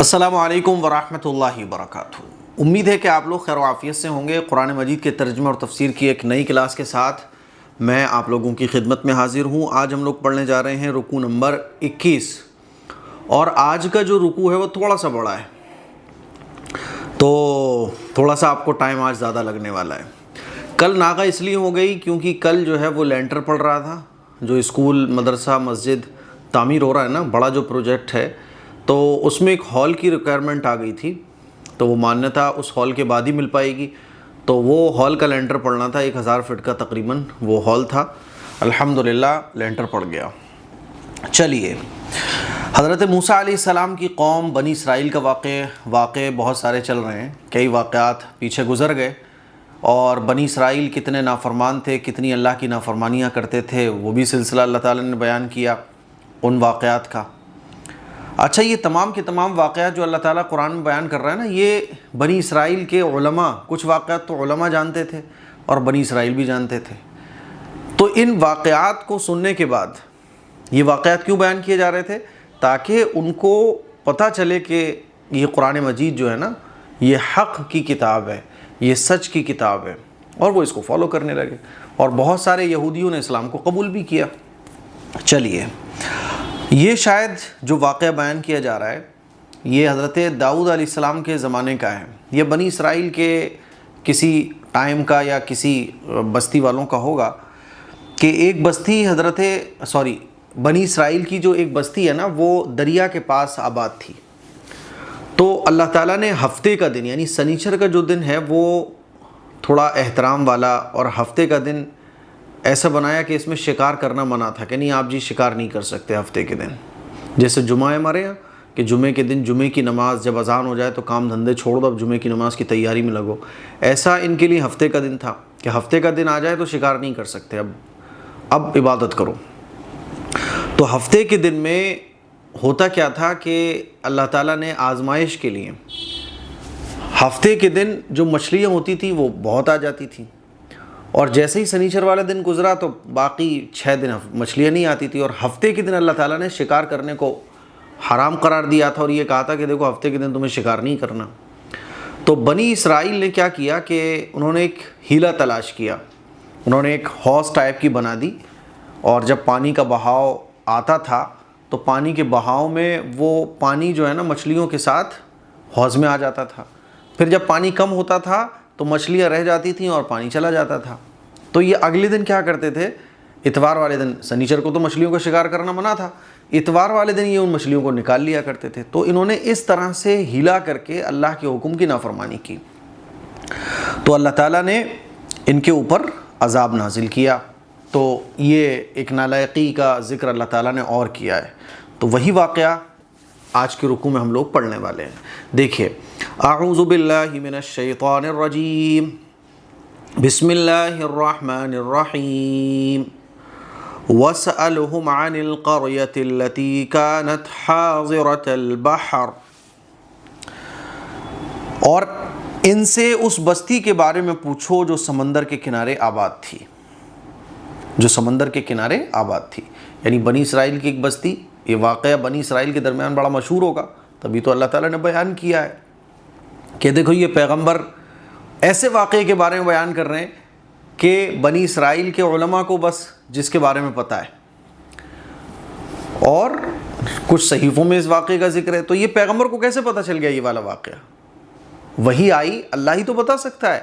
السلام علیکم ورحمۃ اللہ وبرکاتہ۔ امید ہے کہ آپ لوگ خیر و عافیت سے ہوں گے۔ قرآن مجید کے ترجمہ اور تفسیر کی ایک نئی کلاس کے ساتھ میں آپ لوگوں کی خدمت میں حاضر ہوں۔ آج ہم لوگ پڑھنے جا رہے ہیں رکوع نمبر 21، اور آج کا جو رکوع ہے وہ تھوڑا سا بڑا ہے، تو تھوڑا سا آپ کو ٹائم آج زیادہ لگنے والا ہے۔ کل ناغہ اس لیے ہو گئی کیونکہ کل جو ہے وہ لینٹر پڑھ رہا تھا، جو اسکول مدرسہ مسجد تعمیر ہو رہا ہے نا، بڑا جو پروجیکٹ ہے، تو اس میں ایک ہال کی ریکوائرمنٹ آ گئی تھی، تو وہ مانیتا اس ہال کے بعد ہی مل پائے گی، تو وہ ہال کا لینٹر پڑنا تھا۔ 1000 فٹ کا تقریباً وہ ہال تھا۔ الحمدللہ لینٹر پڑ گیا۔ چلیے، حضرت موسیٰ علیہ السلام کی قوم بنی اسرائیل کا واقعے بہت سارے چل رہے ہیں، کئی واقعات پیچھے گزر گئے، اور بنی اسرائیل کتنے نافرمان تھے، کتنی اللہ کی نافرمانیاں کرتے تھے، وہ بھی سلسلہ اللہ تعالیٰ نے بیان کیا ان واقعات کا۔ اچھا، یہ تمام کے تمام واقعات جو اللہ تعالیٰ قرآن میں بیان کر رہا ہے نا، یہ بنی اسرائیل کے علماء، کچھ واقعات تو علماء جانتے تھے اور بنی اسرائیل بھی جانتے تھے۔ تو ان واقعات کو سننے کے بعد، یہ واقعات کیوں بیان کیے جا رہے تھے؟ تاکہ ان کو پتہ چلے کہ یہ قرآن مجید جو ہے نا، یہ حق کی کتاب ہے، یہ سچ کی کتاب ہے، اور وہ اس کو فالو کرنے لگے، اور بہت سارے یہودیوں نے اسلام کو قبول بھی کیا۔ چلیے، یہ شاید جو واقعہ بیان کیا جا رہا ہے، یہ حضرت داؤد علیہ السلام کے زمانے کا ہے۔ یہ بنی اسرائیل کے کسی ٹائم کا یا کسی بستی والوں کا ہوگا کہ ایک بستی بنی اسرائیل کی جو ایک بستی ہے نا، وہ دریا کے پاس آباد تھی۔ تو اللہ تعالیٰ نے ہفتے کا دن، یعنی سنیچر کا جو دن ہے، وہ تھوڑا احترام والا، اور ہفتے کا دن ایسا بنایا کہ اس میں شکار کرنا منع تھا، کہ نہیں آپ جی شکار نہیں کر سکتے ہفتے کے دن۔ جیسے جمعہ ہے ہمارے یہاں کہ جمعے کے دن جمعے کی نماز جب اذان ہو جائے تو کام دھندے چھوڑ دو، اب جمعے کی نماز کی تیاری میں لگو، ایسا ان کے لیے ہفتے کا دن تھا کہ ہفتے کا دن آ جائے تو شکار نہیں کر سکتے، اب عبادت کرو۔ تو ہفتے کے دن میں ہوتا کیا تھا کہ اللہ تعالیٰ نے آزمائش کے لیے ہفتے کے دن جو مچھلیاں ہوتی تھیں وہ بہت آ جاتی تھیں، اور جیسے ہی سنیچر والا دن گزرا تو باقی 6 دن مچھلیاں نہیں آتی تھی، اور ہفتے کے دن اللہ تعالیٰ نے شکار کرنے کو حرام قرار دیا تھا، اور یہ کہا تھا کہ دیکھو ہفتے کے دن تمہیں شکار نہیں کرنا۔ تو بنی اسرائیل نے کیا کیا کہ انہوں نے ایک ہیلا تلاش کیا، انہوں نے ایک حوض ٹائپ کی بنا دی، اور جب پانی کا بہاؤ آتا تھا تو پانی کے بہاؤ میں وہ پانی جو ہے نا مچھلیوں کے ساتھ حوض میں آ جاتا تھا، پھر جب پانی کم ہوتا تھا تو مچھلیاں رہ جاتی تھیں اور پانی چلا جاتا تھا۔ تو یہ اگلے دن کیا کرتے تھے، اتوار والے دن، سنیچر کو تو مچھلیوں کا شکار کرنا منع تھا، اتوار والے دن یہ ان مچھلیوں کو نکال لیا کرتے تھے۔ تو انہوں نے اس طرح سے ہیلا کر کے اللہ کے حکم کی نافرمانی کی، تو اللہ تعالیٰ نے ان کے اوپر عذاب نازل کیا۔ تو یہ ایک نالائقی کا ذکر اللہ تعالیٰ نے اور کیا ہے، تو وہی واقعہ آج کے رکوع میں ہم لوگ پڑھنے والے ہیں۔ دیکھیے، اعوذ باللہ من الشیطان الرجیم، بسم اللہ الرحمن الرحیم، وَاسْأَلْهُمْ عَنِ الْقَرْيَةِ الَّتِي كَانَتْ حَاضِرَةَ الْبَحْرِ، اور ان سے اس بستی کے بارے میں پوچھو جو سمندر کے کنارے آباد تھی، جو سمندر کے کنارے آباد تھی، یعنی بنی اسرائیل کی ایک بستی۔ یہ واقعہ بنی اسرائیل کے درمیان بڑا مشہور ہوگا، تبھی تو اللہ تعالیٰ نے بیان کیا ہے کہ دیکھو یہ پیغمبر ایسے واقعے کے بارے میں بیان کر رہے ہیں کہ بنی اسرائیل کے علماء کو بس جس کے بارے میں پتہ ہے، اور کچھ صحیفوں میں اس واقعے کا ذکر ہے۔ تو یہ پیغمبر کو کیسے پتہ چل گیا یہ والا واقعہ؟ وہی آئی، اللہ ہی تو بتا سکتا ہے،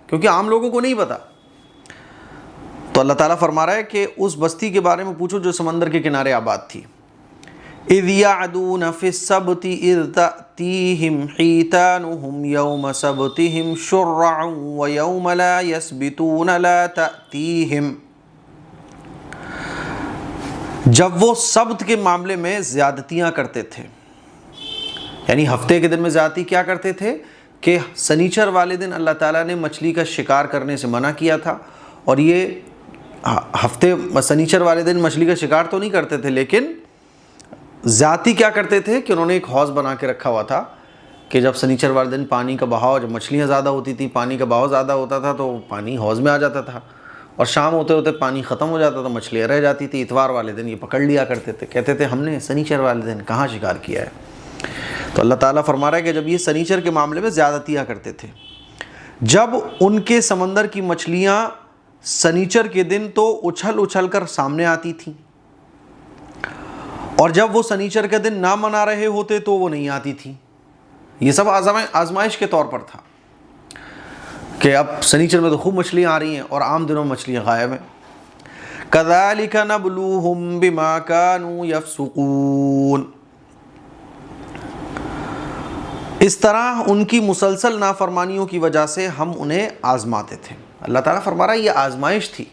کیونکہ عام لوگوں کو نہیں پتا۔ تو اللہ تعالیٰ فرما رہا ہے کہ اس بستی کے بارے میں پوچھو جو سمندر کے کنارے آباد تھی۔ اِذْ يَعْدُونَ فِي السَّبْتِ اِذْ تَأْتِيهِمْ حِيتَانُهُمْ يَوْمَ سَبْتِهِمْ شُرَّعًا وَيَوْمَ لَا يَسْبِتُونَ لَا تَأْتِيهِمْ، جب وہ سبت کے معاملے میں زیادتیاں کرتے تھے، یعنی ہفتے کے دن میں زیادتی کیا کرتے تھے کہ سنیچر والے دن اللہ تعالیٰ نے مچھلی کا شکار کرنے سے منع کیا تھا، اور یہ سنیچر والے دن مچھلی کا شکار تو نہیں کرتے تھے، لیکن ذاتی کیا کرتے تھے کہ انہوں نے ایک حوض بنا کے رکھا ہوا تھا کہ جب سنیچر والے دن پانی کا بہاؤ، جب مچھلیاں زیادہ ہوتی تھیں، پانی کا بہاؤ زیادہ ہوتا تھا تو پانی حوض میں آ جاتا تھا، اور شام ہوتے ہوتے پانی ختم ہو جاتا تھا، مچھلیاں رہ جاتی تھی۔ اتوار والے دن یہ پکڑ لیا کرتے تھے، کہتے تھے ہم نے سنیچر والے دن کہاں شکار کیا ہے۔ تو اللہ تعالیٰ فرما رہا ہے کہ جب یہ سنیچر کے معاملے میں زیادتیاں کرتے تھے، جب ان کے سمندر کی مچھلیاں سنیچر کے دن تو اچھل اچھل کر سامنے آتی تھیں، اور جب وہ سنیچر کے دن نہ منا رہے ہوتے تو وہ نہیں آتی تھیں۔ یہ سب آزمائش کے طور پر تھا کہ اب سنیچر میں تو خوب مچھلیاں آ رہی ہیں اور عام دنوں میں مچھلیاں غائب ہیں۔ كَذَلِكَ نَبْلُوهُمْ بِمَا كَانُوا يَفْسُقُونَ، اس طرح ان کی مسلسل نافرمانیوں کی وجہ سے ہم انہیں آزماتے تھے۔ اللہ تعالیٰ فرما رہا ہے یہ آزمائش تھی،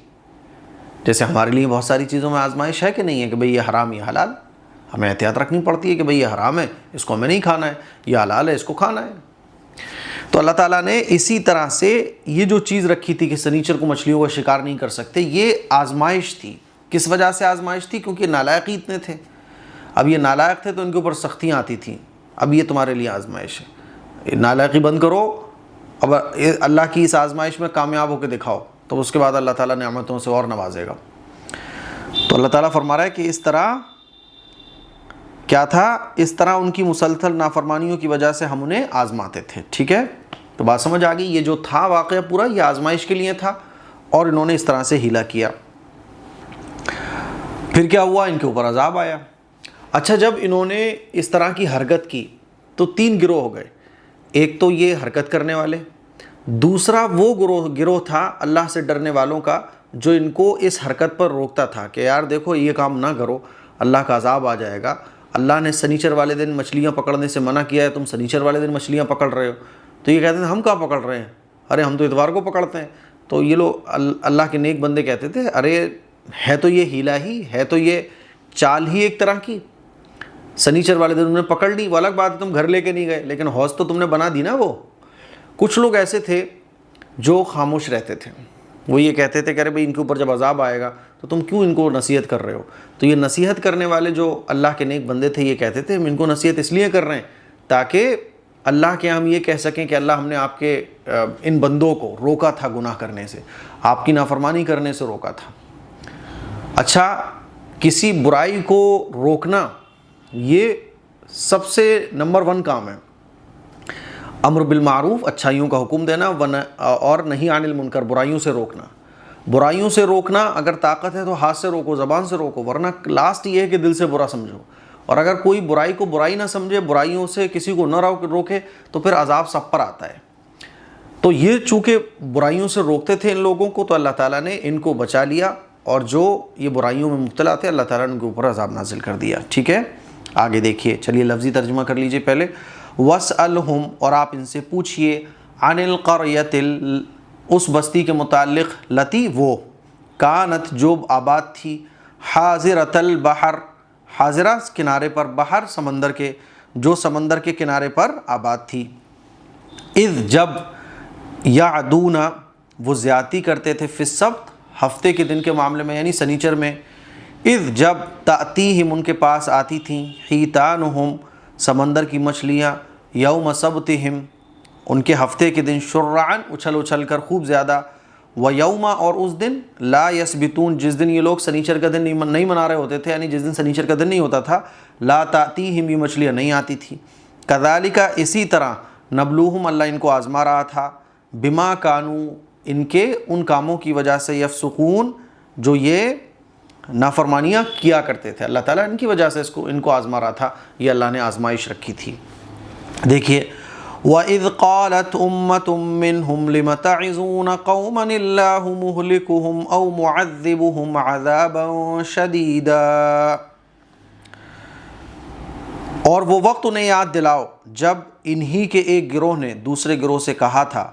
جیسے ہمارے لیے بہت ساری چیزوں میں آزمائش ہے کہ نہیں ہے، کہ بھئی یہ حرام یہ حلال، ہمیں احتیاط رکھنی پڑتی ہے کہ بھئی یہ حرام ہے اس کو ہمیں نہیں کھانا ہے، یہ حلال ہے اس کو کھانا ہے۔ تو اللہ تعالیٰ نے اسی طرح سے یہ جو چیز رکھی تھی کہ سنیچر کو مچھلیوں کا شکار نہیں کر سکتے، یہ آزمائش تھی۔ کس وجہ سے آزمائش تھی؟ کیونکہ نالائق ہی اتنے تھے، اب یہ نالائق تھے تو ان کے اوپر سختیاں آتی تھیں، اب یہ تمہارے لیے آزمائش ہے، نالائقی بند کرو، اب اللہ کی اس آزمائش میں کامیاب ہو کے دکھاؤ، تو اس کے بعد اللہ تعالیٰ نعمتوں سے اور نوازے گا۔ تو اللہ تعالیٰ فرما رہا ہے کہ اس طرح کیا تھا، اس طرح ان کی مسلسل نافرمانیوں کی وجہ سے ہم انہیں آزماتے تھے۔ ٹھیک ہے، تو بات سمجھ آ گئی، یہ جو تھا واقعہ پورا یہ آزمائش کے لیے تھا، اور انہوں نے اس طرح سے ہیلا کیا۔ پھر کیا ہوا؟ ان کے اوپر عذاب آیا۔ اچھا، جب انہوں نے اس طرح کی حرکت کی تو تین گروہ ہو گئے، ایک تو یہ حرکت کرنے والے، دوسرا وہ گروہ تھا اللہ سے ڈرنے والوں کا جو ان کو اس حرکت پر روکتا تھا کہ یار دیکھو یہ کام نہ کرو، اللہ کا عذاب آ جائے گا، اللہ نے سنیچر والے دن مچھلیاں پکڑنے سے منع کیا ہے، تم سنیچر والے دن مچھلیاں پکڑ رہے ہو۔ تو یہ کہتے ہیں ہم کہاں پکڑ رہے ہیں، ارے ہم تو اتوار کو پکڑتے ہیں۔ تو یہ لوگ اللہ کے نیک بندے کہتے تھے ارے ہے تو یہ ہیلا ہی ہے، تو یہ چال ہی ایک طرح کی، سنیچر والے دن انہوں نے پکڑ لی، وہ الگ بات ہے تم گھر لے کے نہیں گئے، لیکن حوض تو تم نے بنا دی نا۔ وہ کچھ لوگ ایسے تھے جو خاموش رہتے تھے، وہ یہ کہتے تھے کہ ارے بھائی ان کے اوپر جب عذاب آئے گا تو تم کیوں ان کو نصیحت کر رہے ہو۔ تو یہ نصیحت کرنے والے جو اللہ کے نیک بندے تھے یہ کہتے تھے ہم ان کو نصیحت اس لیے کر رہے ہیں تاکہ اللہ کے ہم یہ کہہ سکیں کہ اللہ ہم نے آپ کے ان بندوں کو روکا تھا گناہ کرنے سے، آپ کی نافرمانی کرنے سے روکا تھا۔ اچھا، کسی برائی کو روکنا یہ سب سے نمبر 1 کام ہے، امر بالمعروف اچھائیوں کا حکم دینا، اور نہی عن المنکر برائیوں سے روکنا۔ برائیوں سے روکنا اگر طاقت ہے تو ہاتھ سے روکو، زبان سے روکو، ورنہ لاسٹ یہ ہے کہ دل سے برا سمجھو، اور اگر کوئی برائی کو برائی نہ سمجھے، برائیوں سے کسی کو نہ روکے تو پھر عذاب سب پر آتا ہے۔ تو یہ چونکہ برائیوں سے روکتے تھے ان لوگوں کو تو اللہ تعالیٰ نے ان کو بچا لیا، اور جو یہ برائیوں میں مبتلا تھے اللہ تعالیٰ نے ان کے اوپر عذاب نازل کر دیا۔ ٹھیک ہے، آگے دیکھیے، چلیے لفظی ترجمہ کر لیجئے پہلے۔ وَاسْأَلْهُمْ، اور آپ ان سے پوچھئے، عن القریۃ، اس بستی کے متعلق، لتی وہ، کانت جو آباد تھی، حاضرۃ البحر، حاضرہ کنارے پر، بحر سمندر کے، جو سمندر کے کنارے پر آباد تھی، اذ جب، یعدون وہ زیادتی کرتے تھے، فی السبت ہفتے کے دن کے معاملے میں یعنی سنیچر میں، اذ جب، تأتیہم ان کے پاس آتی تھیں، حیتانہم سمندر کی مچھلیاں، یوم سبتہم ان کے ہفتے کے دن، شرعن اچھل اچھل کر خوب زیادہ، و یوم اور اس دن، لا یسبتون جس دن یہ لوگ سنیچر کا دن نہیں منا رہے ہوتے تھے، یعنی جس دن سنیچر کا دن نہیں ہوتا تھا، لا تأتیہم یہ مچھلیاں نہیں آتی تھی۔ کذالک اسی طرح، نبلوہم اللہ ان کو آزما رہا تھا، بما کانوا ان کے ان کاموں کی وجہ سے، یفسقون جو یہ نافرمانیاں کیا کرتے تھے، اللہ تعالیٰ ان کی وجہ سے ان کو آزما رہا تھا، یہ اللہ نے آزمائش رکھی تھی۔ دیکھیے، وَإِذْ قَالَتْ أُمَّةٌ مِّنْهُمْ لِمَ تَعِظُونَ قَوْمًا اللَّهُ مُهْلِكُهُمْ أَوْ مُعَذِّبُهُمْ عَذَابًا شَدِيدًا، اور وہ وقت انہیں یاد دلاؤ جب انہی کے ایک گروہ نے دوسرے گروہ سے کہا تھا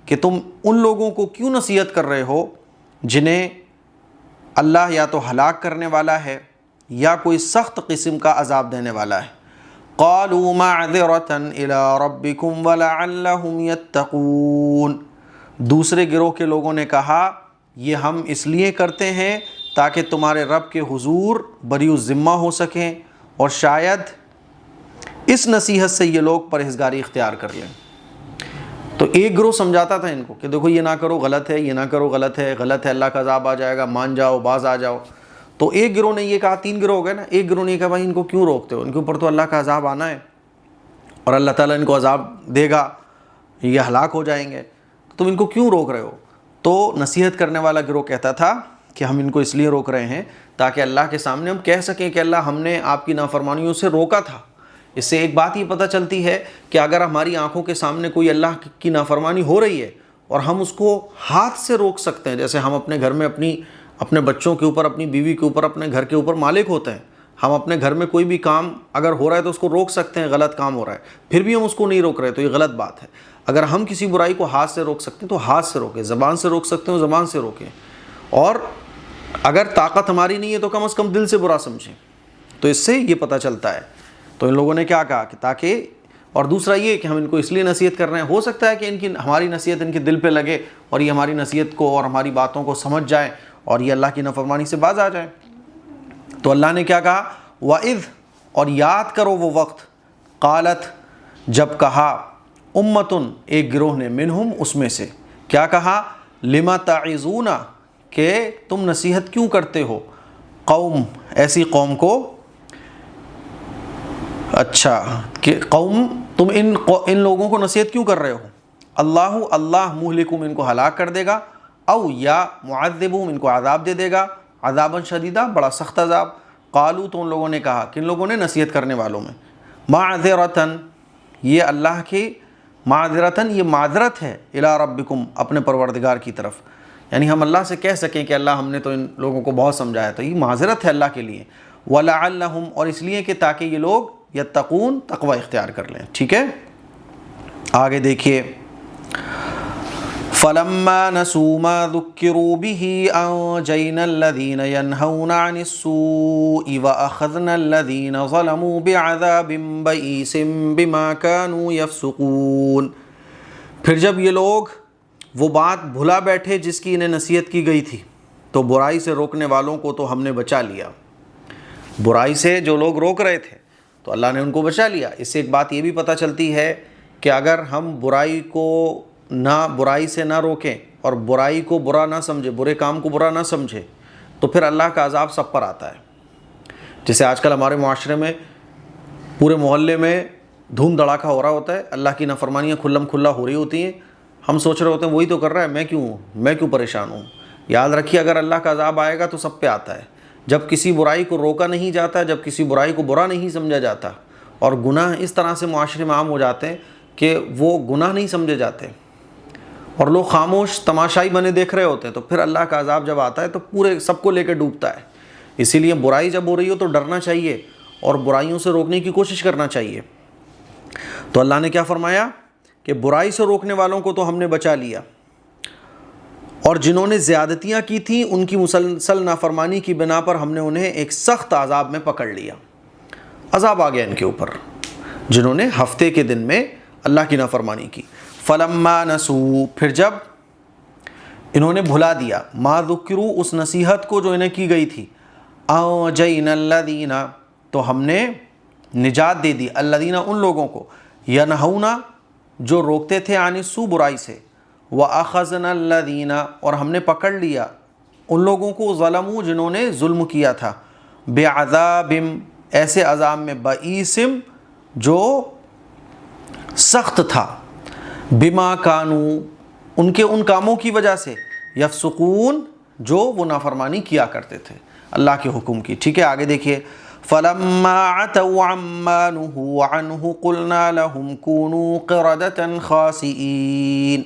کہ تم ان لوگوں کو کیوں نصیحت کر رہے ہو جنہیں اللہ یا تو ہلاک کرنے والا ہے یا کوئی سخت قسم کا عذاب دینے والا ہے۔ قالوا معذرة الى ربكم ولعلهم يتقون، دوسرے گروہ کے لوگوں نے کہا یہ ہم اس لیے کرتے ہیں تاکہ تمہارے رب کے حضور بری الذمہ ہو سکیں اور شاید اس نصیحت سے یہ لوگ پرہیزگاری اختیار کر لیں۔ تو ایک گروہ سمجھاتا تھا ان کو کہ دیکھو یہ نہ کرو غلط ہے، یہ نہ کرو غلط ہے، غلط ہے، اللہ کا عذاب آ جائے گا، مان جاؤ، باز آ جاؤ۔ تو ایک گروہ نے یہ کہا، 3 گروہ ہو گئے نا، ایک گروہ نے کہا بھائی ان کو کیوں روکتے ہو، ان کے اوپر تو اللہ کا عذاب آنا ہے۔ اور اللہ تعالیٰ ان کو عذاب دے گا، یہ ہلاک ہو جائیں گے، تم ان کو کیوں روک رہے ہو؟ تو نصیحت کرنے والا گروہ کہتا تھا کہ ہم ان کو اس لیے روک رہے ہیں تاکہ اللہ کے سامنے ہم کہہ سکیں کہ اللہ ہم نے آپ کی نافرمانیوں سے روکا تھا۔ اس سے ایک بات یہ پتہ چلتی ہے کہ اگر ہماری آنکھوں کے سامنے کوئی اللہ کی نافرمانی ہو رہی ہے اور ہم اس کو ہاتھ سے روک سکتے ہیں، جیسے ہم اپنے گھر میں اپنے بچوں کے اوپر، اپنی بیوی کے اوپر، اپنے گھر کے اوپر مالک ہوتے ہیں، ہم اپنے گھر میں کوئی بھی کام اگر ہو رہا ہے تو اس کو روک سکتے ہیں، غلط کام ہو رہا ہے، پھر بھی ہم اس کو نہیں روک رہے تو یہ غلط بات ہے۔ اگر ہم کسی برائی کو ہاتھ سے روک سکتے ہیں تو ہاتھ سے روکیں، زبان سے روک سکتے ہیں تو زبان سے روکیں، اور اگر طاقت ہماری نہیں ہے تو کم از کم دل سے برا سمجھیں۔ تو اس سے یہ پتہ چلتا ہے۔ تو ان لوگوں نے کیا کہا کہ تاکہ، اور دوسرا یہ کہ ہم ان کو اس لیے نصیحت کر رہے ہیں، ہو سکتا ہے کہ ہماری نصیحت ان کے دل پہ لگے اور یہ ہماری نصیحت کو اور ہماری باتوں کو سمجھ جائیں اور یہ اللہ کی نافرمانی سے باز آ جائیں۔ تو اللہ نے کیا کہا؟ وَإِذْ، اور یاد کرو وہ وقت، قالت، جب کہا، امتن، ایک گروہ نے، منہم، اس میں سے، کیا کہا؟ لما تعظون، کہ تم نصیحت کیوں کرتے ہو، قوم، ایسی قوم کو، اچھا کہ قوم، تم ان لوگوں کو نصیحت کیوں کر رہے ہو، اللہ مہلکہم، ان کو ہلاک کر دے گا، او یا معذبہم، ان کو عذاب دے دے گا، عذابا شدیدہ، بڑا سخت عذاب۔ قالو، تو ان لوگوں نے کہا، کن لوگوں نے؟ نصیحت کرنے والوں میں، معذرتن، یہ اللہ کی معذرتن، یہ معذرت ہے، الی ربکم، اپنے پروردگار کی طرف، یعنی ہم اللہ سے کہہ سکیں کہ اللہ ہم نے تو ان لوگوں کو بہت سمجھایا، تو یہ معذرت ہے اللہ کے لیے، وَلَعَلَّهُمْ، اور اس لیے کہ تاکہ یہ لوگ یتقون، تقوی اختیار کر لیں۔ ٹھیک ہے، آگے دیکھیے، فَلَمَّا نَسُوا مَا ذُكِّرُوا بِهِ أَنجَيْنَا الَّذِينَ يَنْهَوْنَ عَنِ السُّوءِ وَأَخَذْنَا الَّذِينَ ظَلَمُوا بِعَذَابٍ بَئِيسٍ بِمَا كَانُوا يَفْسُقُونَ۔ پھر جب یہ لوگ وہ بات بھلا بیٹھے جس کی انہیں نصیحت کی گئی تھی، تو برائی سے روکنے والوں کو تو ہم نے بچا لیا۔ برائی سے جو لوگ روک رہے تھے تو اللہ نے ان کو بچا لیا۔ اس سے ایک بات یہ بھی پتہ چلتی ہے کہ اگر ہم برائی سے نہ روکیں اور برائی کو برا نہ سمجھے، برے کام کو برا نہ سمجھے، تو پھر اللہ کا عذاب سب پر آتا ہے۔ جیسے آج کل ہمارے معاشرے میں پورے محلے میں دھوم دھڑاکا ہو رہا ہوتا ہے، اللہ کی نافرمانیاں کھلم کھلا ہو رہی ہوتی ہیں، ہم سوچ رہے ہوتے ہیں وہی تو کر رہا ہے، میں کیوں پریشان ہوں۔ یاد رکھیے، اگر اللہ کا عذاب آئے گا تو سب پہ آتا ہے۔ جب کسی برائی کو روکا نہیں جاتا، جب کسی برائی کو برا نہیں سمجھا جاتا، اور گناہ اس طرح سے معاشرے میں عام ہو جاتے ہیں کہ وہ گناہ نہیں سمجھے جاتے اور لوگ خاموش تماشائی بنے دیکھ رہے ہوتے ہیں، تو پھر اللہ کا عذاب جب آتا ہے تو پورے سب کو لے کے ڈوبتا ہے۔ اسی لیے برائی جب ہو رہی ہو تو ڈرنا چاہیے اور برائیوں سے روکنے کی کوشش کرنا چاہیے۔ تو اللہ نے کیا فرمایا کہ برائی سے روکنے والوں کو تو ہم نے بچا لیا، اور جنہوں نے زیادتیاں کی تھیں ان کی مسلسل نافرمانی کی بنا پر ہم نے انہیں ایک سخت عذاب میں پکڑ لیا۔ عذاب آ گیا ان کے اوپر جنہوں نے ہفتے کے دن میں اللہ کی نافرمانی کی۔ فلما نسوا، پھر جب انہوں نے بھلا دیا، ما ذکروا، اس نصیحت کو جو انہیں کی گئی تھی، انجینا الذین، تو ہم نے نجات دے دی، الذین، ان لوگوں کو، ینہونا، جو روکتے تھے، عن السوء، برائی سے، وَأَخَذْنَا الَّذِينَ، اور ہم نے پکڑ لیا ان لوگوں کو، ظلموا، جنہوں نے ظلم کیا تھا، بِعَذَابٍ، ایسے عذاب میں، بَئِیسٍ، جو سخت تھا، بِمَا كَانُوا، ان کے ان کاموں کی وجہ سے، یفسقون، جو وہ نافرمانی کیا کرتے تھے اللہ کے حکم کی۔ ٹھیک ہے، آگے دیکھیے، فَلَمَّا عَتَوْا عَمَّا نُهُوا عَنْهُ قُلْنَا لَهُمْ كُونُوا قِرَدَةً خَاسِئِينَ۔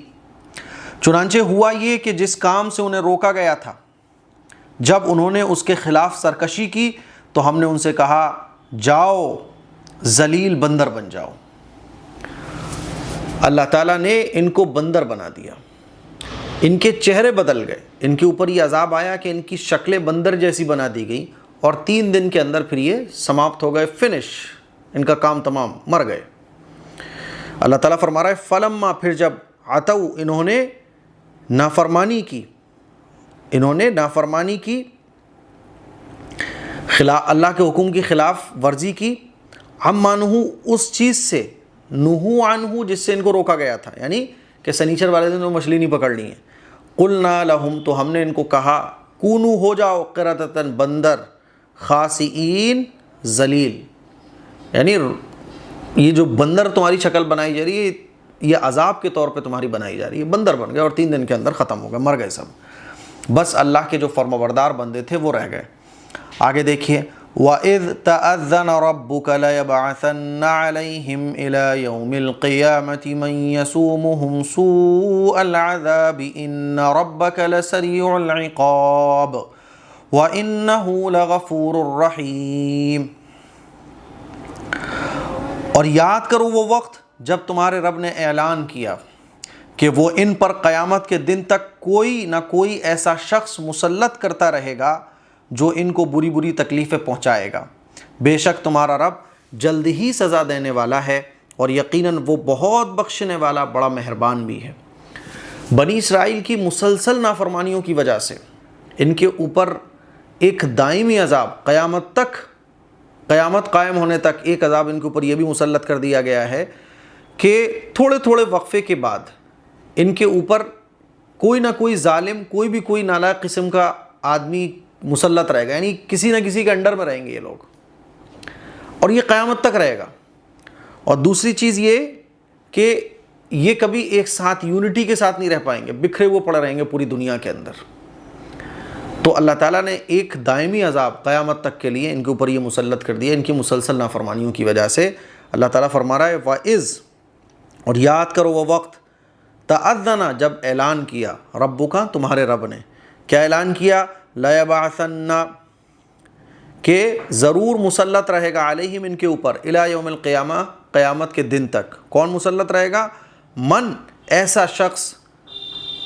چنانچہ ہوا یہ کہ جس کام سے انہیں روکا گیا تھا، جب انہوں نے اس کے خلاف سرکشی کی تو ہم نے ان سے کہا، جاؤ ذلیل بندر بن جاؤ۔ اللہ تعالیٰ نے ان کو بندر بنا دیا، ان کے چہرے بدل گئے، ان کے اوپر یہ عذاب آیا کہ ان کی شکلیں بندر جیسی بنا دی گئی، اور 3 دن کے اندر پھر یہ سماپت ہو گئے، فنش، ان کا کام تمام، مر گئے۔ اللہ تعالیٰ فرما رہا ہے، فلما، پھر جب، عتو، انہوں نے نافرمانی کی، اللہ کے حکم کی خلاف ورزی کی، عما نہو، اس چیز سے، نہو عنہ، جس سے ان کو روکا گیا تھا، یعنی کہ سنیچر والے دن مچھلی نہیں پکڑنی ہے، قلنا لہم، تو ہم نے ان کو کہا، کونو، ہو جاؤ، قردۃ، بندر، خاسئین، ذلیل، یعنی یہ جو بندر تمہاری شکل بنائی جا رہی ہے یہ عذاب کے طور پہ تمہاری بنائی جا رہی ہے، بندر بن گئے اور 3 دن کے اندر ختم ہو گئے، مر گئے سب، بس اللہ کے جو فرمانبردار بندے تھے وہ رہ گئے۔ آگے دیکھیے وَإِذْ تَأَذَّنَ رَبُّكَ لَيَبْعَثَنَّ عَلَيْهِمْ إِلَى يَوْمِ الْقِيَامَةِ مَنْ يَسُومُهُمْ سُوءَ الْعَذَابِ إِنَّ رَبَّكَ لَسَرِيعُ الْعِقَابِ وَإِنَّهُ لَغَفُورٌ رَحِيمٌ۔ اور یاد کرو وہ وقت جب تمہارے رب نے اعلان کیا کہ وہ ان پر قیامت کے دن تک کوئی نہ کوئی ایسا شخص مسلط کرتا رہے گا جو ان کو بری بری تکلیفیں پہنچائے گا، بے شک تمہارا رب جلد ہی سزا دینے والا ہے اور یقیناً وہ بہت بخشنے والا بڑا مہربان بھی ہے۔ بنی اسرائیل کی مسلسل نافرمانیوں کی وجہ سے ان کے اوپر ایک دائمی عذاب قیامت قائم ہونے تک ایک عذاب ان کے اوپر یہ بھی مسلط کر دیا گیا ہے کہ تھوڑے تھوڑے وقفے کے بعد ان کے اوپر کوئی نہ کوئی ظالم، کوئی بھی کوئی نالائق قسم کا آدمی مسلط رہے گا، یعنی کسی نہ کسی کے انڈر میں رہیں گے یہ لوگ، اور یہ قیامت تک رہے گا۔ اور دوسری چیز یہ کہ یہ کبھی ایک ساتھ یونٹی کے ساتھ نہیں رہ پائیں گے، بکھرے وہ پڑے رہیں گے پوری دنیا کے اندر۔ تو اللہ تعالیٰ نے ایک دائمی عذاب قیامت تک کے لیے ان کے اوپر یہ مسلط کر دیا ان کی مسلسل نافرمانیوں کی وجہ سے۔ اللہ تعالیٰ فرما رہا ہے وَإِذْ، اور یاد کرو وہ وقت، تَأَذَّنَ، جب اعلان کیا، ربک، تمہارے رب نے کیا اعلان کیا، لَيَبْعَثَنَّ، کہ ضرور مسلط رہے گا، علیہم، ان کے اوپر، الی یوم القیامہ، قیامت کے دن تک۔ کون مسلط رہے گا؟ من، ایسا شخص،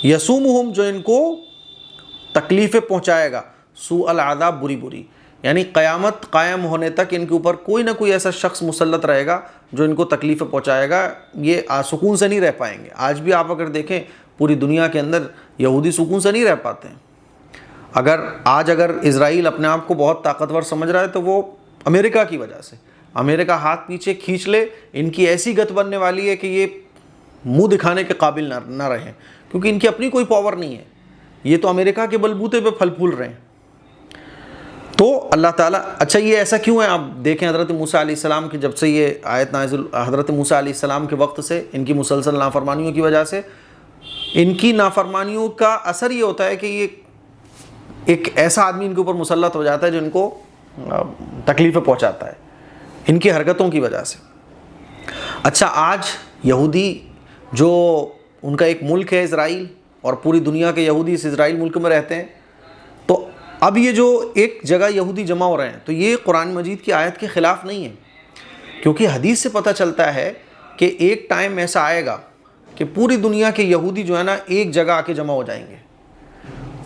یسومہم، جو ان کو تکلیفیں پہنچائے گا، سوء العذاب، بری بری، یعنی قیامت قائم ہونے تک ان کے اوپر کوئی نہ کوئی ایسا شخص مسلط رہے گا جو ان کو تکلیفیں پہنچائے گا، یہ سکون سے نہیں رہ پائیں گے۔ آج بھی آپ اگر دیکھیں پوری دنیا کے اندر یہودی سکون سے نہیں رہ پاتے ہیں۔ اگر اسرائیل اپنے آپ کو بہت طاقتور سمجھ رہا ہے تو وہ امریکہ کی وجہ سے، امریکہ ہاتھ پیچھے کھینچ لے، ان کی ایسی گت بننے والی ہے کہ یہ منہ دکھانے کے قابل نہ رہیں، کیونکہ ان کی اپنی کوئی پاور نہیں ہے، یہ تو امریکہ کے بلبوتے پہ پھل پھول رہے ہیں۔ تو اللہ تعالیٰ، اچھا یہ ایسا کیوں ہے؟ آپ دیکھیں حضرت موسیٰ علیہ السلام کی جب سے یہ آیت نازل، حضرت موسیٰ علیہ السلام کے وقت سے ان کی مسلسل نافرمانیوں کی وجہ سے ان کی نافرمانیوں کا اثر یہ ہوتا ہے کہ یہ ایک ایسا آدمی ان کے اوپر مسلط ہو جاتا ہے جو ان کو تکلیفیں پہنچاتا ہے ان کی حرکتوں کی وجہ سے۔ اچھا آج یہودی جو ان کا ایک ملک ہے اسرائیل، اور پوری دنیا کے یہودی اس اسرائیل ملک میں رہتے ہیں، تو اب یہ جو ایک جگہ یہودی جمع ہو رہے ہیں تو یہ قرآن مجید کی آیت کے خلاف نہیں ہے، کیونکہ حدیث سے پتہ چلتا ہے کہ ایک ٹائم ایسا آئے گا کہ پوری دنیا کے یہودی جو ہے نا ایک جگہ آ کے جمع ہو جائیں گے،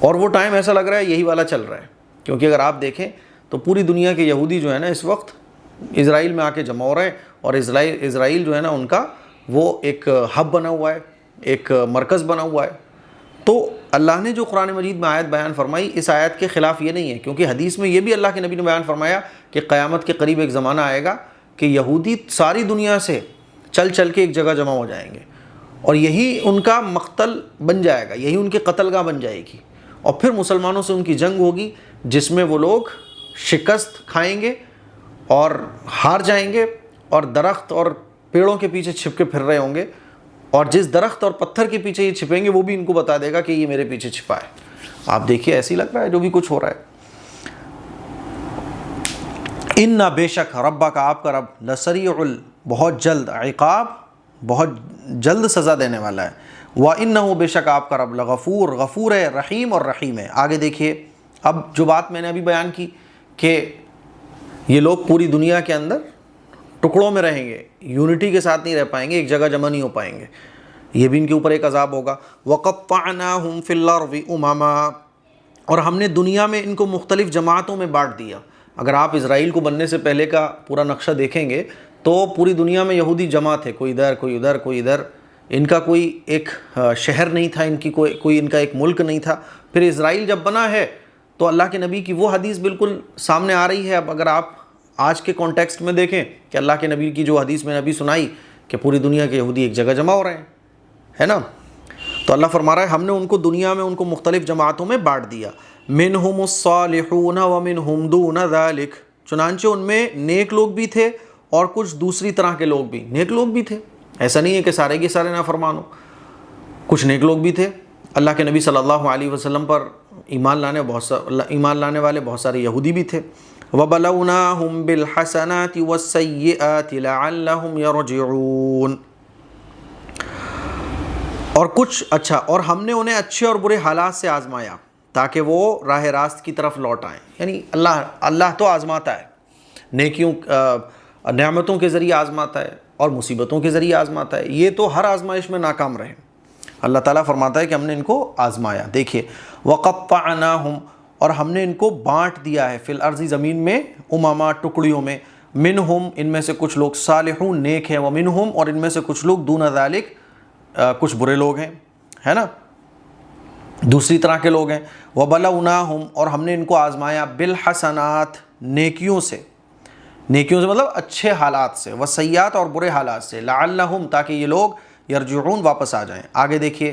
اور وہ ٹائم ایسا لگ رہا ہے یہی والا چل رہا ہے، کیونکہ اگر آپ دیکھیں تو پوری دنیا کے یہودی جو ہے نا اس وقت اسرائیل میں آ کے جمع ہو رہے ہیں، اور اسرائیل جو ہے نا ان کا وہ ایک ہب بنا ہوا ہے، ایک مرکز بنا ہوا ہے۔ تو اللہ نے جو قرآن مجید میں آیت بیان فرمائی اس آیت کے خلاف یہ نہیں ہے، کیونکہ حدیث میں یہ بھی اللہ کے نبی نے بیان فرمایا کہ قیامت کے قریب ایک زمانہ آئے گا کہ یہودی ساری دنیا سے چل چل کے ایک جگہ جمع ہو جائیں گے، اور یہی ان کا مقتل بن جائے گا، یہی ان کی قتل گاہ بن جائے گی، اور پھر مسلمانوں سے ان کی جنگ ہوگی جس میں وہ لوگ شکست کھائیں گے اور ہار جائیں گے، اور درخت اور پیڑوں کے پیچھے چھپ کے پھر رہے ہوں گے، اور جس درخت اور پتھر کے پیچھے یہ چھپیں گے وہ بھی ان کو بتا دے گا کہ یہ میرے پیچھے چھپا ہے۔ آپ دیکھیے ایسے ہی لگ رہا ہے جو بھی کچھ ہو رہا ہے۔ ان بے شک ربا کا، آپ کا رب، لسریع، بہت جلد، عقاب، بہت جلد سزا دینے والا ہے، وَإِنَّهُ، بے شک آپ کا رب، لغفور، غفور ہے، رحیم اور رحیم ہے۔ آگے دیکھیے اب جو بات میں نے ابھی بیان کی کہ یہ لوگ پوری دنیا کے اندر ٹکڑوں میں رہیں گے، یونٹی کے ساتھ نہیں رہ پائیں گے، ایک جگہ جمع نہیں ہو پائیں گے، یہ بھی ان کے اوپر ایک عذاب ہوگا۔ وَقَطَّعْنَاهُمْ فِي الْأَرْضِ أُمَمًا، اور ہم نے دنیا میں ان کو مختلف جماعتوں میں بانٹ دیا۔ اگر آپ اسرائیل کو بننے سے پہلے کا پورا نقشہ دیکھیں گے تو پوری دنیا میں یہودی جمع تھے، کوئی ادھر کوئی ادھر کوئی ادھر، ان کا کوئی ایک شہر نہیں تھا، ان کی کوئی ان کا ایک ملک نہیں تھا۔ پھر اسرائیل جب بنا ہے تو اللہ کے نبی کی وہ حدیث بالکل سامنے آ رہی ہے۔ اب اگر آپ آج کے کانٹیکسٹ میں دیکھیں کہ اللہ کے نبی کی جو حدیث میں نبی سنائی کہ پوری دنیا کے یہودی ایک جگہ جمع ہو رہے ہیں، ہے نا، تو اللہ فرما رہا ہے ہم نے ان کو دنیا میں ان کو مختلف جماعتوں میں بانٹ دیا۔ منہم الصالحون ومنہم دون ذلک، چنانچہ ان میں نیک لوگ بھی تھے اور کچھ دوسری طرح کے لوگ بھی، نیک لوگ بھی تھے، ایسا نہیں ہے کہ سارے کے سارے نافرمان ہو، کچھ نیک لوگ بھی تھے۔ اللہ کے نبی صلی اللہ علیہ وسلم پر ایمان لانے والے بہت سارے یہودی بھی تھے۔ وَبَلَوْنَاهُمْ بِالْحَسَنَاتِ وَالسَّيِّئَاتِ لَعَلَّهُمْ يَرْجِعُونَ، اور اور ہم نے انہیں اچھے اور برے حالات سے آزمایا تاکہ وہ راہ راست کی طرف لوٹ آئیں۔ یعنی اللہ تو آزماتا ہے، نیکیوں نعمتوں کے ذریعے آزماتا ہے اور مصیبتوں کے ذریعے آزماتا ہے، یہ تو ہر آزمائش میں ناکام رہے۔ اللہ تعالیٰ فرماتا ہے کہ ہم نے ان کو آزمایا۔ دیکھیے وَقَطَّعْنَاهُمْ، اور ہم نے ان کو بانٹ دیا ہے، فی الارض زمین میں، امما ٹکڑیوں میں، منہم ان میں سے کچھ لوگ صالحون نیک ہیں، ومنہم اور ان میں سے کچھ لوگ دون ذالک کچھ برے لوگ ہیں، ہے نا، دوسری طرح کے لوگ ہیں۔ وَبَلَوْنَاهُمْ اور ہم نے ان کو آزمایا بالحسنات نیکیوں سے مطلب اچھے حالات سے، وسیئات اور برے حالات سے، لعلہم تاکہ یہ لوگ یرجعون واپس آ جائیں۔ آگے دیکھیے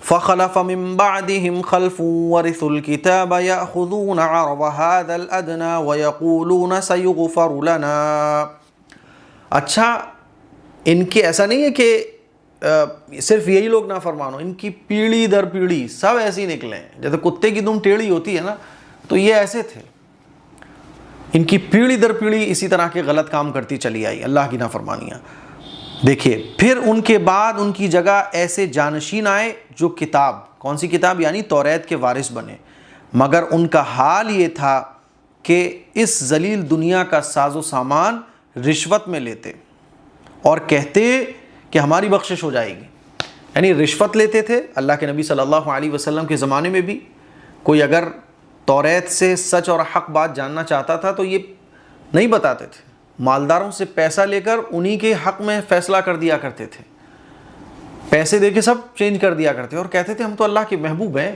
فَخَلَفَ مِن بَعْدِهِمْ خَلْفٌ وَرِثُوا الْكِتَابَ يَأْخُذُونَ عَرَضَ هَذَا الْأَدْنَى وَيَقُولُونَ سَيُغْفَرُ لَنَا۔ اچھا، ان کے ایسا نہیں ہے کہ صرف یہی لوگ نافرمان ہوں، ان کی پیڑھی در پیڑھی سب ایسے ہی نکلے ہیں، جیسے کتے کی دم ٹیڑھی ہوتی ہے نا، تو یہ ایسے تھے، ان کی پیڑھی در پیڑھی اسی طرح کے غلط کام کرتی چلی آئی، اللہ کی نافرمانیاں۔ دیکھیے پھر ان کے بعد ان کی جگہ ایسے جانشین آئے جو کتاب، کون سی کتاب؟ یعنی توریت کے وارث بنے، مگر ان کا حال یہ تھا کہ اس ذلیل دنیا کا ساز و سامان رشوت میں لیتے اور کہتے کہ ہماری بخشش ہو جائے گی، یعنی رشوت لیتے تھے۔ اللہ کے نبی صلی اللہ علیہ وسلم کے زمانے میں بھی کوئی اگر توریت سے سچ اور حق بات جاننا چاہتا تھا تو یہ نہیں بتاتے تھے، مالداروں سے پیسہ لے کر انہی کے حق میں فیصلہ کر دیا کرتے تھے، پیسے دے کے سب چینج کر دیا کرتے اور کہتے تھے ہم تو اللہ کے محبوب ہیں،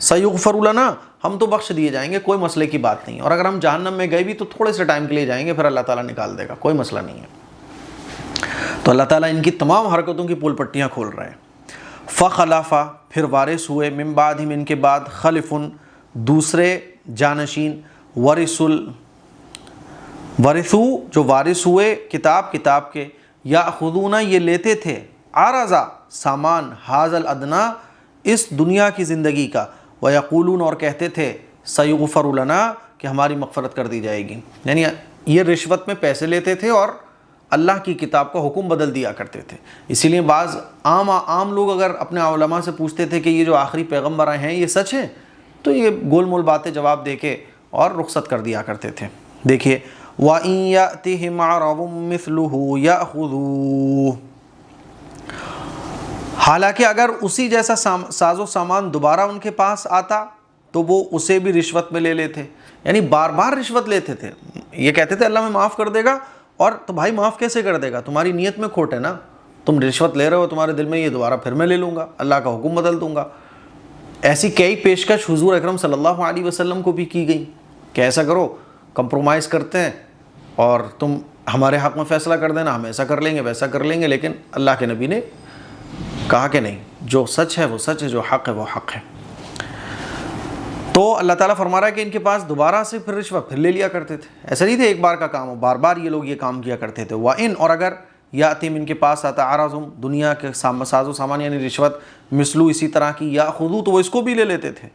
سیغفر لنا، ہم تو بخش دیے جائیں گے، کوئی مسئلے کی بات نہیں، اور اگر ہم جہنم میں گئے بھی تو تھوڑے سے ٹائم کے لیے جائیں گے، پھر اللہ تعالیٰ نکال دے گا، کوئی مسئلہ نہیں ہے۔ تو اللہ تعالیٰ ان کی تمام حرکتوں کی پول پٹیاں کھول رہے ہیں۔ فخلف پھر وارث ہوئے، من بعدہم ان کے بعد، خلفن دوسرے جانشین، ورثو جو وارث ہوئے کتاب کے، یاخذون یہ لیتے تھے، عرض سامان، ھذا الادنی اس دنیا کی زندگی کا، ویقولون اور کہتے تھے، سیغفر لنا کہ ہماری مغفرت کر دی جائے گی، یعنی یہ رشوت میں پیسے لیتے تھے اور اللہ کی کتاب کا حکم بدل دیا کرتے تھے۔ اسی لیے بعض عام لوگ اگر اپنے علماء سے پوچھتے تھے کہ یہ جو آخری پیغمبر آئے ہیں یہ سچ ہے، تو یہ گول مول باتیں جواب دے کے اور رخصت کر دیا کرتے تھے۔ دیکھیے وَإِن يَأْتِهِمْ عَرَضٌ مِثْلُهُ يَأْخُذُوهُ، حالانکہ اگر اسی جیسا ساز و سامان دوبارہ ان کے پاس آتا تو وہ اسے بھی رشوت میں لے لیتے، یعنی بار بار رشوت لیتے تھے، یہ کہتے تھے اللہ میں معاف کر دے گا، اور تو بھائی معاف کیسے کر دے گا، تمہاری نیت میں کھوٹ ہے نا، تم رشوت لے رہے ہو، تمہارے دل میں یہ دوبارہ پھر میں لے لوں گا، اللہ کا حکم بدل دوں گا۔ ایسی کئی پیشکش حضور اکرم صلی اللہ علیہ وسلم کو بھی کی گئی کہ ایسا کرو، کمپرومائز کرتے ہیں اور تم ہمارے حق میں فیصلہ کر دینا، ہم ایسا کر لیں گے ویسا کر لیں گے، لیکن اللہ کے نبی نے کہا کہ نہیں، جو سچ ہے وہ سچ ہے، جو حق ہے وہ حق ہے۔ تو اللہ تعالیٰ فرما رہا ہے کہ ان کے پاس دوبارہ سے پھر رشوت پھر لے لیا کرتے تھے، ایسا نہیں تھے ایک بار کا کام ہو، بار بار یہ لوگ یہ کام کیا کرتے تھے۔ وَإِن اور اگر یاتیم ان کے پاس آتا، عرضم دنیا کے ساز و سامان یعنی رشوت، مثلو اسی طرح کی، یاخذو تو وہ اس کو بھی لے لیتے تھے۔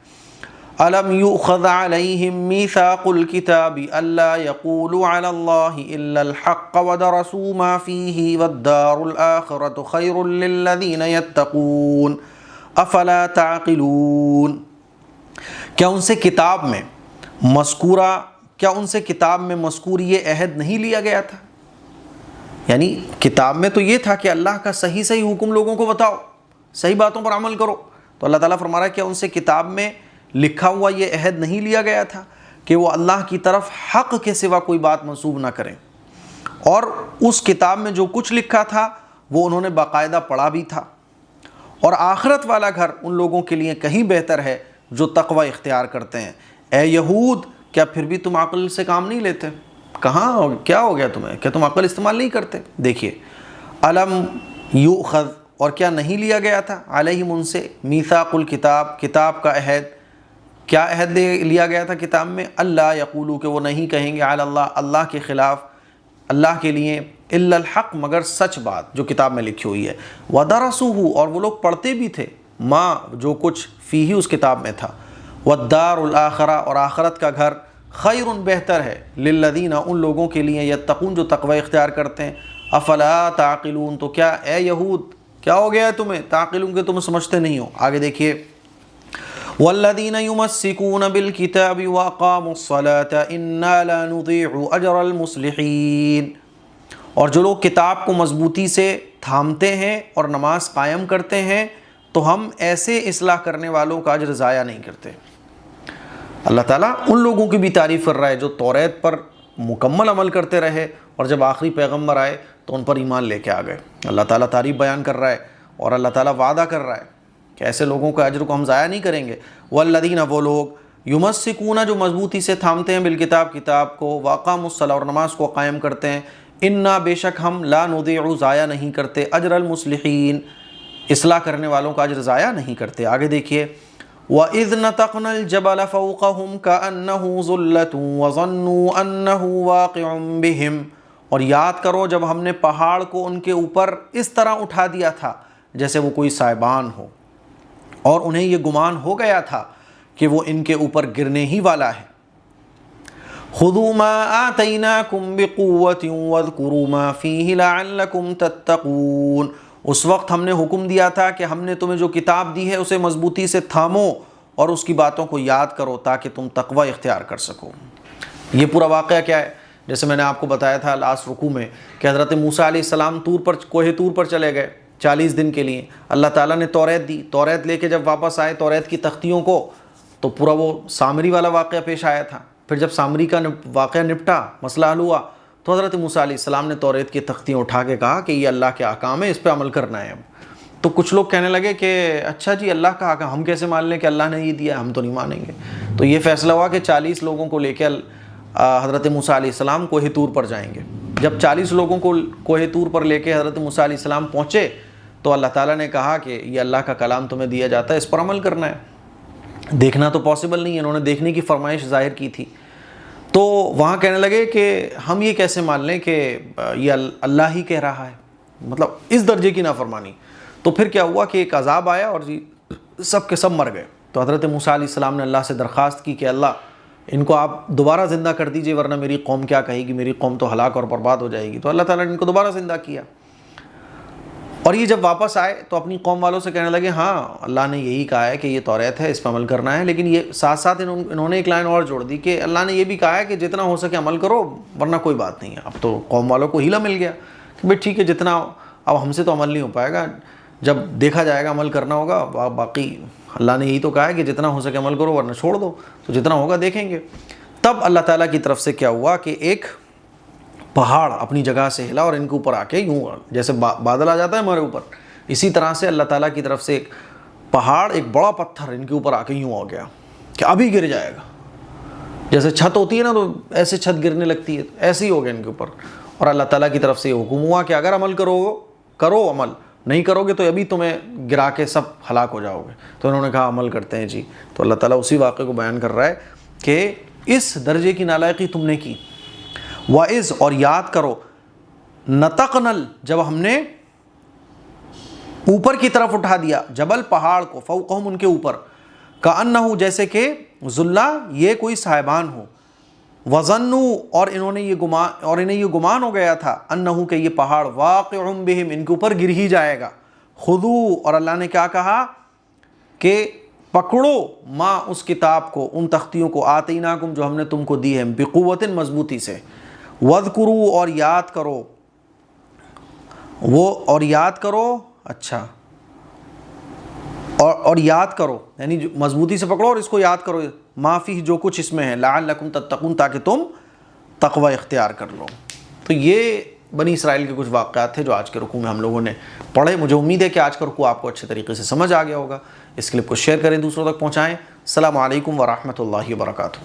الم یؤخذ علیہم میثاق الکتاب الا یقولوا علی اللہ الا الحق ودرسوا ما فیہ والدار الآخرۃ خیر للذین یتقون افلا تعقلون۔ کیا ان سے کتاب میں مذکور یہ عہد نہیں لیا گیا تھا؟ یعنی کتاب میں تو یہ تھا کہ اللہ کا صحیح حکم لوگوں کو بتاؤ، صحیح باتوں پر عمل کرو، تو اللہ تعالیٰ فرما رہا ہے کہ ان سے کتاب میں لکھا ہوا یہ عہد نہیں لیا گیا تھا کہ وہ اللہ کی طرف حق کے سوا کوئی بات منسوب نہ کریں، اور اس کتاب میں جو کچھ لکھا تھا وہ انہوں نے باقاعدہ پڑھا بھی تھا، اور آخرت والا گھر ان لوگوں کے لیے کہیں بہتر ہے جو تقوی اختیار کرتے ہیں۔ اے یہود، کیا پھر بھی تم عقل سے کام نہیں لیتے؟ کہاں کیا ہو گیا تمہیں، کیا تم عقل استعمال نہیں کرتے؟ دیکھیے الم یؤخذ اور کیا نہیں لیا گیا تھا علیہم ان سے میثاق الکتاب کتاب کا عہد، کیا عہد لیا گیا تھا کتاب میں؟ اللہ یقولو کہ وہ نہیں کہیں گے علی اللہ اللہ کے خلاف اللہ کے لیے الا الحق مگر سچ بات جو کتاب میں لکھی ہوئی ہے، ودرسوہ اور وہ لوگ پڑھتے بھی تھے، ما جو کچھ فیہ اس کتاب میں تھا، والدار الآخرہ اور آخرت کا گھر خیر بہتر ہے، للذین ان لوگوں کے لیے یتقون جو تقوی اختیار کرتے ہیں، افلا تعقلون تو کیا اے یہود کیا ہو گیا ہے تمہیں، تعقلون کہ تم سمجھتے نہیں ہو۔ آگے دیکھیے والذین یمسکون بالکتاب واقاموا الصلاة انا لا نضیع اجر المصلحین، اور جو لوگ کتاب کو مضبوطی سے تھامتے ہیں اور نماز قائم کرتے ہیں تو ہم ایسے اصلاح کرنے والوں کا اجر ضائع نہیں کرتے۔ اللہ تعالیٰ ان لوگوں کی بھی تعریف کر رہا ہے جو توریت پر مکمل عمل کرتے رہے اور جب آخری پیغمبر آئے تو ان پر ایمان لے کے آ گئے۔ اللہ تعالیٰ تعریف بیان کر رہا ہے اور اللہ تعالیٰ وعدہ کر رہا ہے کہ ایسے لوگوں کا اجر کو ہم ضائع نہیں کریں گے۔ والذین وہ لوگ یمسکون جو مضبوطی سے تھامتے ہیں بالکتاب کتاب کو، واقاموا الصلاۃ اور نماز کو قائم کرتے ہیں، انا بے شک ہم لا نضیع ضائع نہیں کرتے اجر المصلحین اصلاح کرنے والوں کا اجر ضائع نہیں کرتے۔ آگے دیکھیے وَإِذْ نَتَقْنَا الْجَبَلَ فَوْقَهُمْ كَأَنَّهُ ظُلَّةٌ وَظَنُّوا أَنَّهُ وَاقِعٌ بِهِمْ، اور یاد کرو جب ہم نے پہاڑ کو ان کے اوپر اس طرح اٹھا دیا تھا جیسے وہ کوئی سائبان ہو، اور انہیں یہ گمان ہو گیا تھا کہ وہ ان کے اوپر گرنے ہی والا ہے۔ خُذُوا مَا آتَيْنَاكُمْ بِقُوَّةٍ وَاذْكُرُوا مَا فِيهِ لَعَلَّكُمْ تَتَّقُونَ، اس وقت ہم نے حکم دیا تھا کہ ہم نے تمہیں جو کتاب دی ہے اسے مضبوطی سے تھامو اور اس کی باتوں کو یاد کرو تاکہ تم تقوی اختیار کر سکو۔ یہ پورا واقعہ کیا ہے؟ جیسے میں نے آپ کو بتایا تھا لاسٹ رکوع میں کہ حضرت موسیٰ علیہ السلام کوہ طور پر چلے گئے 40 دن کے لیے، اللہ تعالیٰ نے توریت دی، توریت لے کے جب واپس آئے توریت کی تختیوں کو تو پورا وہ سامری والا واقعہ پیش آیا تھا۔ پھر جب سامری کا واقعہ نپٹا، مسئلہ حل ہوا، تو حضرت موسیٰ علیہ السلام نے توریت کی تختیاں اٹھا کے کہا کہ یہ اللہ کے احکام ہے، اس پہ عمل کرنا ہے۔ اب تو کچھ لوگ کہنے لگے کہ اچھا جی اللہ کا احکام ہم کیسے مان لیں کہ اللہ نے یہ دیا، ہم تو نہیں مانیں گے۔ تو یہ فیصلہ ہوا کہ 40 لوگوں کو لے کے حضرت موسیٰ علیہ السلام کوہ طور پر جائیں گے۔ جب 40 لوگوں کو کوہ طور پر لے کے حضرت موسیٰ علیہ السلام پہنچے تو اللہ تعالیٰ نے کہا کہ یہ اللہ کا کلام تمہیں دیا جاتا ہے، اس پر عمل کرنا ہے۔ دیکھنا تو پاسبل نہیں ہے، انہوں نے دیکھنے کی فرمائش ظاہر کی تھی۔ تو وہاں کہنے لگے کہ ہم یہ کیسے مان لیں کہ یہ اللہ ہی کہہ رہا ہے، مطلب اس درجے کی نافرمانی۔ تو پھر کیا ہوا کہ ایک عذاب آیا اور سب کے سب مر گئے۔ تو حضرت موسیٰ علیہ السلام نے اللہ سے درخواست کی کہ اللہ ان کو آپ دوبارہ زندہ کر دیجئے ورنہ میری قوم کیا کہے گی، میری قوم تو ہلاک اور برباد ہو جائے گی۔ تو اللہ تعالیٰ نے ان کو دوبارہ زندہ کیا، اور یہ جب واپس آئے تو اپنی قوم والوں سے کہنے لگے ہاں اللہ نے یہی کہا ہے کہ یہ توریت ہے، اس پہ عمل کرنا ہے، لیکن یہ ساتھ ساتھ انہوں نے ایک لائن اور جوڑ دی کہ اللہ نے یہ بھی کہا ہے کہ جتنا ہو سکے عمل کرو ورنہ کوئی بات نہیں ہے۔ اب تو قوم والوں کو ہیلا مل گیا کہ بھئی ٹھیک ہے، جتنا اب ہم سے تو عمل نہیں ہو پائے گا، جب دیکھا جائے گا عمل کرنا ہوگا، باقی اللہ نے یہی تو کہا ہے کہ جتنا ہو سکے عمل کرو ورنہ چھوڑ دو، تو جتنا ہوگا دیکھیں گے۔ تب اللہ تعالیٰ کی طرف سے کیا ہوا کہ ایک پہاڑ اپنی جگہ سے ہلا اور ان کے اوپر آ کے یوں جیسے بادل آ جاتا ہے ہمارے اوپر، اسی طرح سے اللہ تعالیٰ کی طرف سے ایک پہاڑ، ایک بڑا پتھر ان کے اوپر آ کے یوں ہو گیا کہ ابھی گر جائے گا۔ جیسے چھت ہوتی ہے نا تو ایسے چھت گرنے لگتی ہے، ایسے ہی ہو گیا ان کے اوپر۔ اور اللہ تعالیٰ کی طرف سے یہ حکم ہوا کہ اگر عمل کرو عمل نہیں کرو گے تو ابھی تمہیں گرا کے سب ہلاک ہو جاؤ گے۔ تو انہوں نے کہا عمل کرتے ہیں جی۔ تو اللہ تعالیٰ اسی واقعے کو بیان کر رہا ہے کہ اس درجے کی نالائقی تم نے کی۔ وَإِذْ اور یاد کرو، نَتَقْنَل جب ہم نے اوپر کی طرف اٹھا دیا، جبل پہاڑ کو، فوقہم ان کے اوپر، کأنہ جیسے کہ ذلہ یہ کوئی صاحبان ہو، وظنوا اور انہیں یہ گمان ہو گیا تھا، انہ کہ یہ پہاڑ واقع بہم ان کے اوپر گر ہی جائے گا۔ خذوا اور اللہ نے کیا کہا کہ پکڑو ما اس کتاب کو، ان تختیوں کو، آتیناکم جو ہم نے تم کو دی ہے، بقوت مضبوطی سے، واذکروا اور یاد کرو، اچھا اور یاد کرو یعنی مضبوطی سے پکڑو اور اس کو یاد کرو، ما فیہ جو کچھ اس میں ہے، لعلکم تتقون تاکہ تم تقوی اختیار کر لو۔ تو یہ بنی اسرائیل کے کچھ واقعات تھے جو آج کے رکوع میں ہم لوگوں نے پڑھے۔ مجھے امید ہے کہ آج کا رکوع آپ کو اچھے طریقے سے سمجھ آ گیا ہوگا۔ اس کلپ کو شیئر کریں، دوسروں تک پہنچائیں۔ السلام علیکم ورحمۃ اللہ وبرکاتہ۔